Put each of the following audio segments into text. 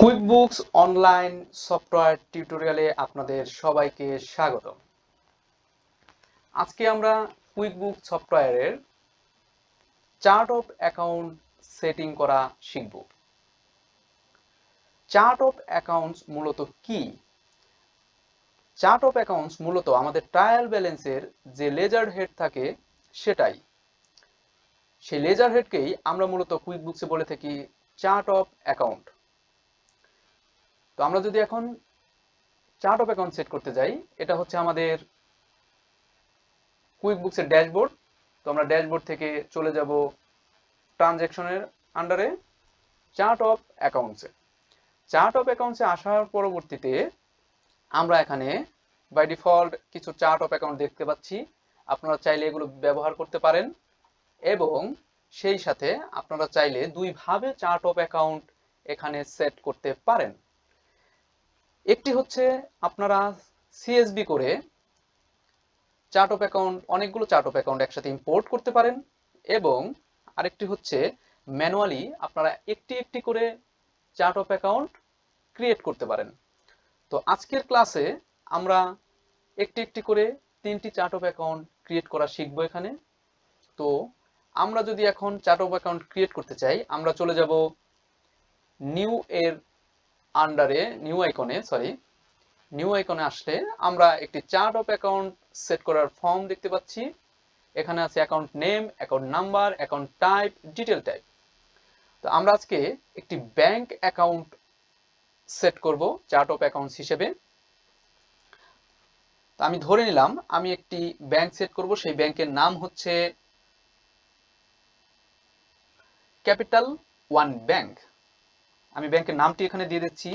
QuickBooks online software টিউটোরিয়ালে আপনাদের সবাইকে স্বাগত। আজকে আমরা কুইকবুক সফটওয়্যারের চার্ট অফ অ্যাকাউন্ট সেটিং করা শিখব। চার্ট অফ অ্যাকাউন্টস মূলত কি? চার্ট অফ অ্যাকাউন্টস মূলত আমাদের ট্রায়াল ব্যালেন্সের যে লেজার হেড থাকে সেটাই। সেই লেজার হেডকেই আমরা মূলত কুইকবুকসে বলে থাকি চার্ট অফ অ্যাকাউন্ট। তো আমরা যদি এখন চার্ট অফ অ্যাকাউন্ট সেট করতে যাই, এটা হচ্ছে আমাদের কুইকবুকসের ড্যাশবোর্ড। তো আমরা ড্যাশবোর্ড থেকে চলে যাব ট্রানজ্যাকশনের আন্ডারে চার্ট অফ অ্যাকাউন্টসে। চার্ট অফ অ্যাকাউন্টসে আসার পরবর্তীতে আমরা এখানে বাই ডিফল্ট কিছু চার্ট অফ অ্যাকাউন্ট দেখতে পাচ্ছি। আপনারা চাইলে এগুলো ব্যবহার করতে পারেন এবং সেই সাথে আপনারা চাইলে দুইভাবে চার্ট অফ অ্যাকাউন্ট এখানে সেট করতে পারেন। একটি হচ্ছে আপনারা সিএসভি করে চার্ট অফ অ্যাকাউন্ট, অনেকগুলো চার্ট অফ অ্যাকাউন্ট একসাথে ইম্পোর্ট করতে পারেন এবং আরেকটি হচ্ছে ম্যানুয়ালি আপনারা একটি একটি করে চার্ট অফ অ্যাকাউন্ট ক্রিয়েট করতে পারেন। তো আজকের ক্লাসে আমরা একটি একটি করে 3টি চার্ট অফ অ্যাকাউন্ট ক্রিয়েট করা শিখবো এখানে। তো আমরা যদি এখন চার্ট অফ অ্যাকাউন্ট ক্রিয়েট করতে চাই, আমরা চলে যাব নিউ এর আন্ডারে নিউ আইকনে আসলে আমরা একটি চার্ট অফ অ্যাকাউন্ট সেট করার ফর্ম দেখতে পাচ্ছি। এখানে আছে account name, account number, account type, detail type. তো আমরা আজকে একটি ব্যাংক অ্যাকাউন্ট সেট করব চার্ট অফ অ্যাকাউন্টস হিসেবে। তো আমি ধরে নিলাম আমি একটি ব্যাংক সেট করব, সেই ব্যাংকের নাম হচ্ছে ক্যাপিটাল ওয়ান ব্যাংক। আমি ব্যাংকের নামটি এখানে দিয়ে দিচ্ছি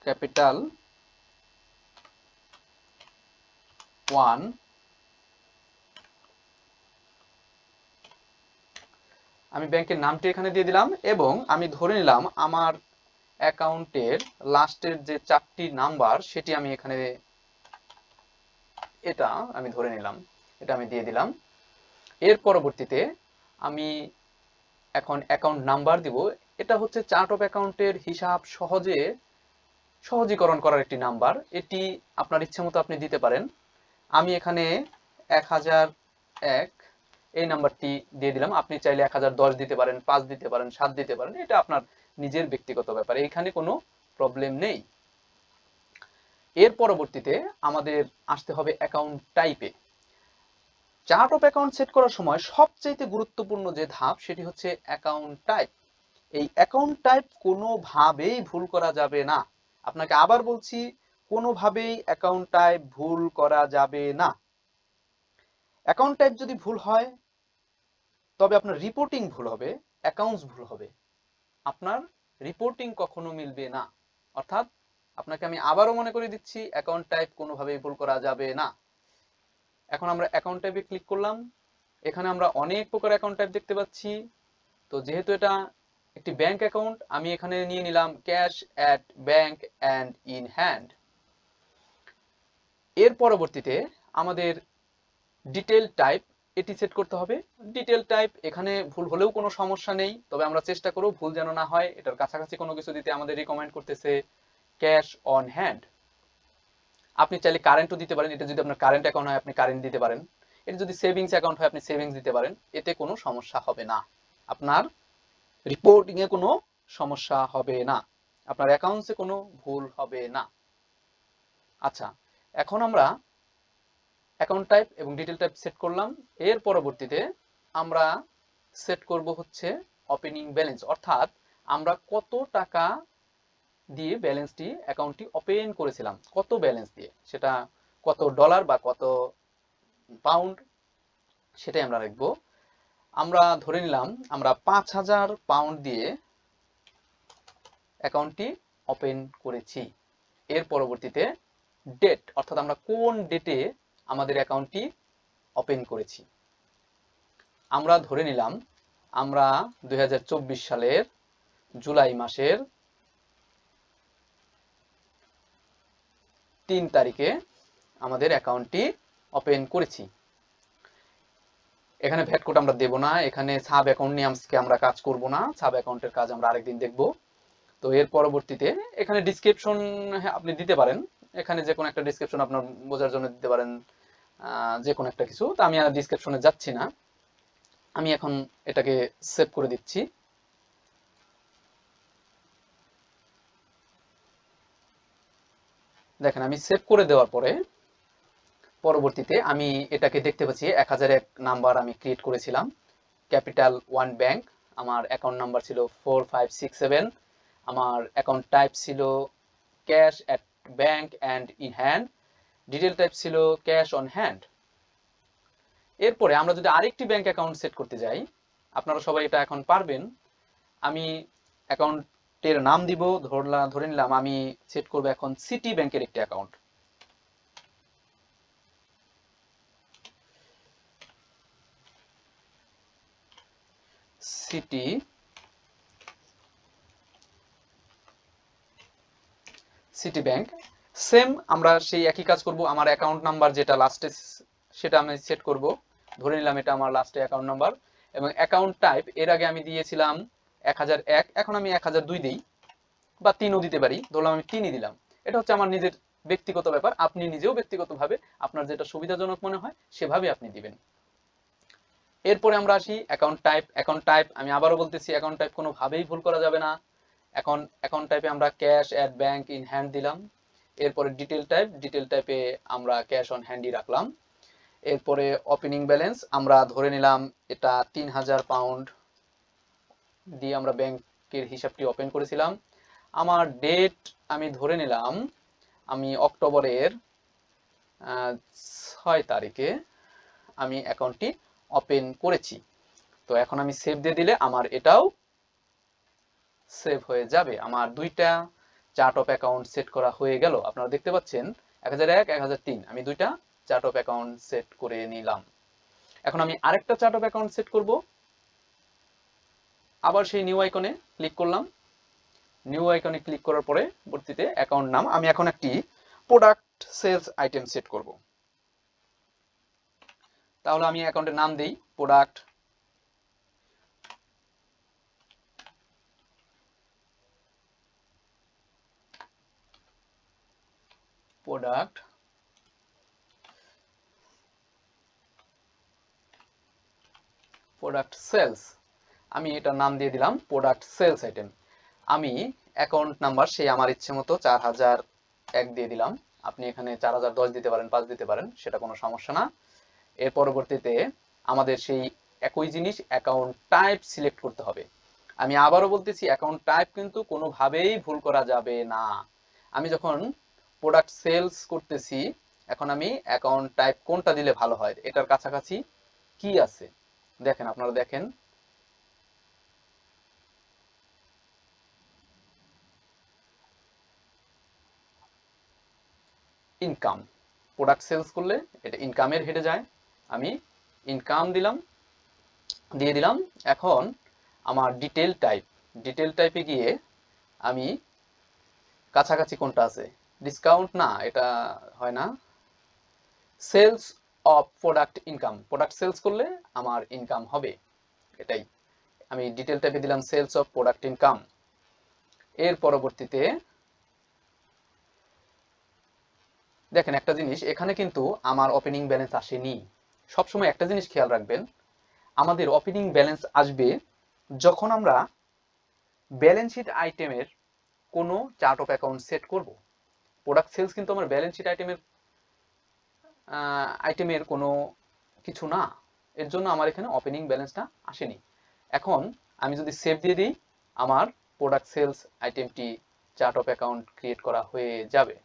ক্যাপিটাল ওয়ান। আমি ব্যাংকের নামটি এখানে দিয়ে দিলাম এবং আমি ধরে নিলাম আমার অ্যাকাউন্টের লাস্টের যে 4টি নাম্বার সেটি আমি এখানে এটা আমি ধরে নিলাম, এটা আমি দিয়ে দিলাম। এর পরবর্তীতে আমি এখন অ্যাকাউন্ট নাম্বার দিব। এটা হচ্ছে চার্ট অফ অ্যাকাউন্টের হিসাব সহজীকরণ করার একটি নাম্বার। এটি আপনার ইচ্ছে মতো আপনি দিতে পারেন। আমি এখানে 1001 এই নাম্বারটি দিয়ে দিলাম। আপনি চাইলে 1010 দিতে পারেন, 5 দিতে পারেন, 7 দিতে পারেন। এটা আপনার নিজের ব্যক্তিগত ব্যাপার, এখানে কোনো প্রবলেম নেই। এর পরবর্তীতে আমাদের আসতে হবে অ্যাকাউন্ট টাইপে। চার্ট অফ অ্যাকাউন্ট সেট করার সময় সবচেয়ে গুরুত্বপূর্ণ যে ধাপ সেটি হচ্ছে অ্যাকাউন্ট টাইপ। এই অ্যাকাউন্ট টাইপ কোনোভাবেই ভুল করা যাবে না। আপনাকে আবার বলছি, কোনোভাবেই অ্যাকাউন্ট টাইপ ভুল করা যাবে না। অ্যাকাউন্ট টাইপ যদি ভুল হয় তবে আপনার রিপোর্টিং ভুল হবে, অ্যাকাউন্টস ভুল হবে, আপনার রিপোর্টিং কখনো মিলবে না। অর্থাৎ আপনাকে আমি আবারও মনে করে দিচ্ছি, অ্যাকাউন্ট টাইপ কোনোভাবেই ভুল করা যাবে না। এখন আমরা অ্যাকাউন্ট টাইপে ক্লিক করলাম। এখানে আমরা অনেক প্রকার অ্যাকাউন্ট টাইপ দেখতে পাচ্ছি। তো যেহেতু এটা একটি ব্যাংক অ্যাকাউন্ট, আমি এখানে নিয়ে নিলাম cash at bank and in hand. এর পরবর্তীতে আমাদের ডিটেল টাইপ এটি সেট করতে হবে। ডিটেল টাইপ এখানে ভুল হলেও কোনো সমস্যা নেই, তবে আমরা চেষ্টা করব ভুল যেন না হয়। এটার কাছাকাছি কোনো কিছু দিতে আমাদের রিকমেন্ড করতেছে ক্যাশ অন হ্যান্ড। আপনি চাইলে কারেন্টও দিতে পারেন। এটা যদি আপনার কারেন্ট অ্যাকাউন্ট হয় আপনি কারেন্ট দিতে পারেন। এটা যদি সেভিংস অ্যাকাউন্ট হয় আপনি সেভিংস দিতে পারেন। এতে কোনো সমস্যা হবে না, আপনার রিপোর্টিং এ কোনো সমস্যা হবে না, আপনার অ্যাকাউন্টসে কোনো ভুল হবে না। আচ্ছা, এখন আমরা অ্যাকাউন্ট টাইপ এবং ডিটেল টাইপ সেট করলাম। এর পরবর্তীতে আমরা সেট করব হচ্ছে ওপেনিং ব্যালেন্স, অর্থাৎ আমরা কত টাকা দিয়ে ব্যালেন্সটি অ্যাকাউন্টটি ওপেন করেছিলাম, কত ব্যালেন্স দিয়ে, সেটা কত ডলার বা কত পাউন্ড সেটাই আমরা রাখব। আমরা ধরে নিলাম আমরা 5000 পাউন্ড দিয়ে অ্যাকাউন্টটি ওপেন করেছি। এর পরবর্তীতে ডেট, অর্থাৎ আমরা কোন ডেটে আমাদের অ্যাকাউন্টটি ওপেন করেছি। আমরা ধরে নিলাম আমরা 2024 সালের জুলাই মাসের 3 তারিখে আমাদের অ্যাকাউন্টটি ওপেন করেছি। এখানে ভ্যাট কোড আমরা দেব না, এখানে সাব অ্যাকাউন্ট নিয়ে আজকে আমরা কাজ করব না, সাব অ্যাকাউন্টের কাজ আমরা আরেকদিন দেখব। তো এর পরবর্তীতে এখানে ডিসক্রিপশন আপনি দিতে পারেন, এখানে যে কোনো একটা ডিসক্রিপশন আপনার বোঝার জন্য দিতে পারেন, যে কোনো একটা কিছু। তো আমি আর ডিসক্রিপশনে যাচ্ছি না, আমি এখন এটাকে সেভ করে দিচ্ছি। দেখেন আমি সেভ করে দেওয়ার পরে পরবর্তীতে আমি এটাকে দেখতে পাচ্ছি 1001 নাম্বার আমি ক্রিয়েট করেছিলাম, ক্যাপিটাল ওয়ান ব্যাংক, আমার অ্যাকাউন্ট নাম্বার ছিল 4567, আমার অ্যাকাউন্ট টাইপ ছিল cash at bank and in hand, detail type ছিল ক্যাশ অন হ্যান্ড। এরপরে আমরা যদি আরেকটি ব্যাংক অ্যাকাউন্ট সেট করতে যাই, আপনারা সবাই এটা এখন পারবেন। আমি অ্যাকাউন্টের নাম দিব, ধরে নিলাম আমি সেট করব এখন সিটি ব্যাংকের একটি অ্যাকাউন্ট। সিটি ব্যাংক, সেম আমরা সেই একই কাজ করব। আমার অ্যাকাউন্ট নাম্বার যেটা লাস্টে সেটা আমি সেট করব, ধরে নিলাম এটা আমার লাস্টে অ্যাকাউন্ট নাম্বার। এবং অ্যাকাউন্ট টাইপ এর আগে আমি দিয়েছিলাম 1001, এখন আমি 1002 দিই, বা 3ও দিতে পারি, ধরলাম আমি 3ই দিলাম। এটা হচ্ছে আমার নিজের ব্যক্তিগত ব্যাপার, আপনি নিজেও ব্যক্তিগতভাবে আপনার যেটা সুবিধাজনক মনে হয় সেভাবে আপনি দিবেন। এরপরে আমরা আসি অ্যাকাউন্ট টাইপ। অ্যাকাউন্ট টাইপ আমি আবারও বলতেছি, অ্যাকাউন্ট টাইপ কোনোভাবেই ভুল করা যাবে না। এখন অ্যাকাউন্ট টাইপে আমরা cash at bank in hand দিলাম। এরপরে ডিটেল টাইপে আমরা ক্যাশ অন হ্যান্ডই রাখলাম। এরপরে ওপেনিং ব্যালেন্স আমরা ধরে নিলাম এটা 3000 পাউন্ড দিয়ে আমরা ব্যাংকের হিসাবটি ওপেন করেছিলাম। আমার ডেট আমি ধরে নিলাম আমি অক্টোবরের 6 তারিখে আমি অ্যাকাউন্টটি ওপেন করেছি। তো এখন আমি সেভ দিয়ে দিলে আমার এটাও সেভ হয়ে যাবে। আমার দুইটা চার্ট অফ অ্যাকাউন্ট সেট করা হয়ে গেল। আপনারা দেখতে পাচ্ছেন 1001, 1003, আমি দুইটা চার্ট অফ অ্যাকাউন্ট সেট করে নিলাম। এখন আমি আরেকটা চার্ট অফ অ্যাকাউন্ট সেট করব। আবার সেই নিউ আইকনে ক্লিক করলাম। নিউ আইকনে ক্লিক করার পরে পরবর্তীতে অ্যাকাউন্ট নাম আমি এখন একটি প্রোডাক্ট সেলস আইটেম সেট করব। তাহলে আমি অ্যাকাউন্টের নাম দেই প্রোডাক্ট সেলস, আমি এটার নাম দিয়ে দিলাম প্রোডাক্ট সেলস আইটেম। আমি অ্যাকাউন্ট নাম্বার সেই আমার ইচ্ছে মতো 4001 দিয়ে দিলাম। আপনি এখানে 4010 দিতে পারেন, 5 দিতে পারেন, সেটা কোনো সমস্যা না। এর পরবর্তীতে আমাদের সেই একই জিনিস অ্যাকাউন্ট টাইপ সিলেক্ট করতে হবে। আমি আবারও বলতেছি অ্যাকাউন্ট টাইপ কিন্তু কোনোভাবেই ভুল করা যাবে না। আমি যখন প্রোডাক্ট সেলস করতেছি, এখন আমি অ্যাকাউন্ট টাইপ কোনটা দিলে ভালো হয়, এটার কাছাকাছি কি আছে দেখেন, আপনারা দেখেন ইনকাম। প্রোডাক্ট সেলস করলে এটা ইনকামের হেডে যায়, আমি ইনকাম দিয়ে দিলাম। এখন আমার ডিটেল টাইপে গিয়ে আমি কাছাকাছি কোনটা আছে, ডিসকাউন্ট না, এটা হয় না, sales of product income, product sales করলে আমার ইনকাম হবে, এটাই আমি ডিটেল টাইপে দিলাম সেলস অফ প্রোডাক্ট ইনকাম। এর পরবর্তীতে দেখেন একটা জিনিস, এখানে কিন্তু আমার ওপেনিং ব্যালেন্স আসেনি। সবসময় একটা জিনিস খেয়াল রাখবেন, আমাদের ওপেনিং ব্যালেন্স আসবে যখন আমরা ব্যালেন্স শিট আইটেমের কোনো চার্ট অফ অ্যাকাউন্ট সেট করব। প্রোডাক্ট সেলস কিন্তু আমার ব্যালেন্স শিট আইটেমের কোনো কিছু না, এর জন্য আমার এখানে ওপেনিং ব্যালেন্সটা আসেনি। এখন আমি যদি সেভ দিয়ে দিই, আমার প্রোডাক্ট সেলস আইটেমটি চার্ট অফ অ্যাকাউন্ট ক্রিয়েট করা হয়ে যাবে।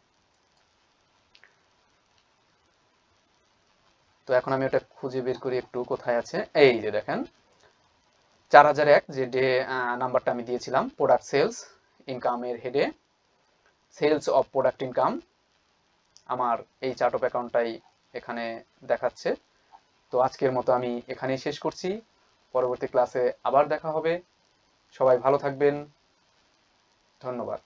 তো এখন আমি ওটা খুঁজে বের করি একটু কোথায় আছে, এই যে দেখেন 4001 যে নাম্বারটা আমি দিয়েছিলাম প্রোডাক্ট সেলস ইনকামের হেডে, সেলস অফ প্রোডাক্ট ইনকাম, আমার এই চার্ট অফ অ্যাকাউন্টটাই এখানে দেখাচ্ছে। তো আজকের মতো আমি এখানেই শেষ করছি, পরবর্তী ক্লাসে আবার দেখা হবে। সবাই ভালো থাকবেন, ধন্যবাদ।